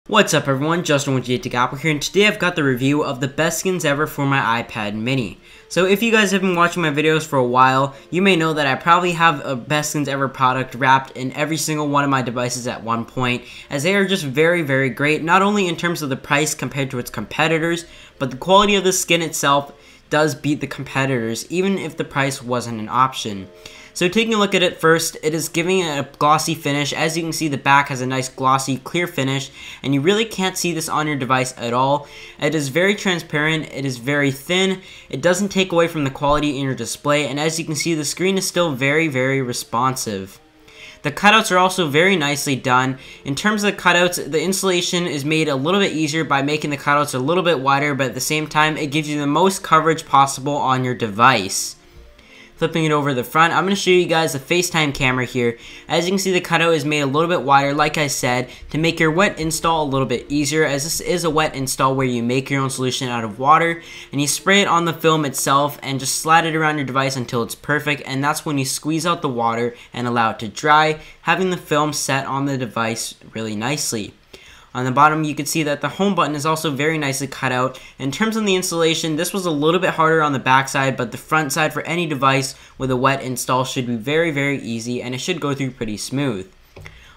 What's up everyone, Justin with Apple here, and today I've got the review of the best skins ever for my iPad mini. So if you guys have been watching my videos for a while, you may know that I probably have a best skins ever product wrapped in every single one of my devices at one point, as they are just very great, not only in terms of the price compared to its competitors, but the quality of the skin itself does beat the competitors, even if the price wasn't an option. So taking a look at it first, it is giving it a glossy finish. As you can see, the back has a nice glossy, clear finish, and you really can't see this on your device at all. It is very transparent, it is very thin, it doesn't take away from the quality in your display, and as you can see, the screen is still very responsive. The cutouts are also very nicely done. In terms of the cutouts, the installation is made a little bit easier by making the cutouts a little bit wider, but at the same time, it gives you the most coverage possible on your device. Flipping it over to the front, I'm going to show you guys the FaceTime camera here. As you can see, the cutout is made a little bit wider, like I said, to make your wet install a little bit easier, as this is a wet install where you make your own solution out of water, and you spray it on the film itself and just slide it around your device until it's perfect, and that's when you squeeze out the water and allow it to dry, having the film set on the device really nicely. On the bottom, you can see that the home button is also very nicely cut out. In terms of the installation, this was a little bit harder on the back side, but the front side for any device with a wet install should be very easy, and it should go through pretty smooth.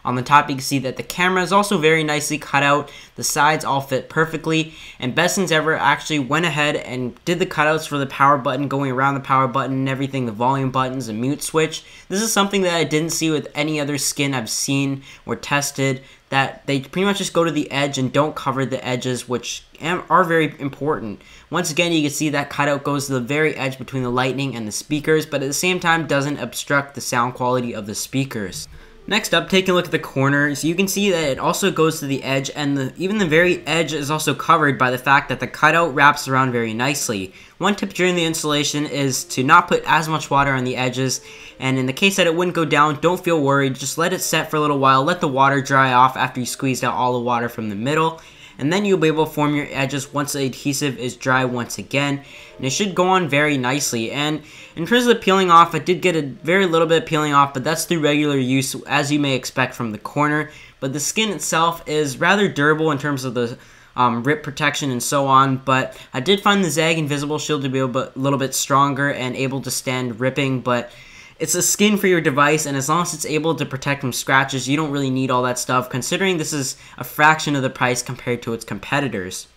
On the top, you can see that the camera is also very nicely cut out. The sides all fit perfectly, and Best Skins Ever actually went ahead and did the cutouts for the power button, going around the power button and everything, the volume buttons, the mute switch. This is something that I didn't see with any other skin I've seen or tested, that they pretty much just go to the edge and don't cover the edges, which are very important. Once again, you can see that cutout goes to the very edge between the lightning and the speakers, but at the same time doesn't obstruct the sound quality of the speakers. Next up, taking a look at the corners, you can see that it also goes to the edge, and even the very edge is also covered by the fact that the cutout wraps around very nicely. One tip during the installation is to not put as much water on the edges, and in the case that it wouldn't go down, don't feel worried, just let it set for a little while, let the water dry off after you squeezed out all the water from the middle, and then you'll be able to form your edges once the adhesive is dry once again, and it should go on very nicely. And in terms of the peeling off, I did get a very little bit of peeling off, but that's through regular use, as you may expect from the corner. But the skin itself is rather durable in terms of the rip protection and so on, but I did find the Zag Invisible Shield to be a little bit stronger and able to stand ripping, but it's a skin for your device, and as long as it's able to protect from scratches, you don't really need all that stuff, considering this is a fraction of the price compared to its competitors.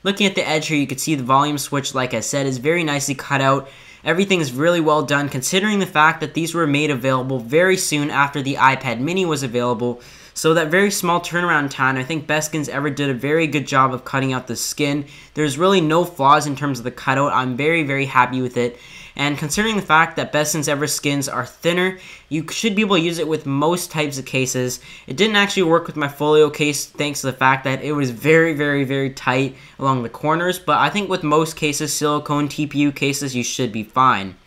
Looking at the edge here, you can see the volume switch, like I said, is very nicely cut out. Everything is really well done, considering the fact that these were made available very soon after the iPad mini was available. So that very small turnaround time, I think Best Skins Ever did a very good job of cutting out the skin. There's really no flaws in terms of the cutout. I'm very happy with it. And considering the fact that Best Skins Ever skins are thinner, you should be able to use it with most types of cases. It didn't actually work with my Folio case thanks to the fact that it was very tight along the corners, but I think with most cases, silicone TPU cases, you should be fine.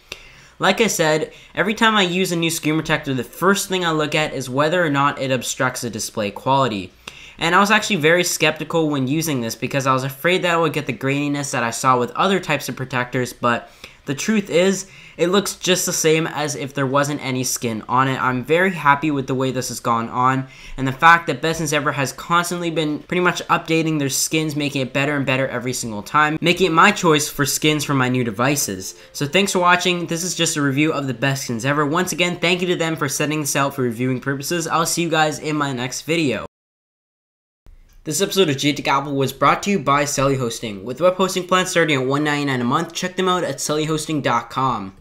Like I said, every time I use a new screen protector, the first thing I look at is whether or not it obstructs the display quality. And I was actually very skeptical when using this because I was afraid that I would get the graininess that I saw with other types of protectors, but the truth is, it looks just the same as if there wasn't any skin on it. I'm very happy with the way this has gone on, and the fact that Best Skins Ever has constantly been pretty much updating their skins, making it better and better every single time, making it my choice for skins for my new devices. So thanks for watching. This is just a review of the Best Skins Ever. Once again, thank you to them for setting this out for reviewing purposes. I'll see you guys in my next video. This episode of Apple was brought to you by Celly Hosting. With web hosting plans starting at $1.99 a month, check them out at cellyhosting.com.